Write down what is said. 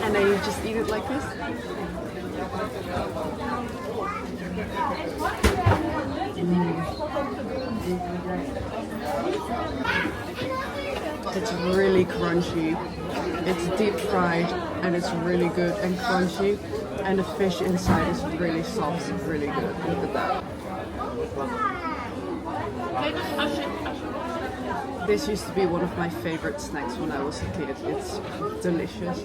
And then you just eat it like this. It's really crunchy. It's deep fried and it's really good and crunchy. And the fish inside is really soft, really good. Look at that. This used to be one of my favorite snacks when I was a kid. It's delicious.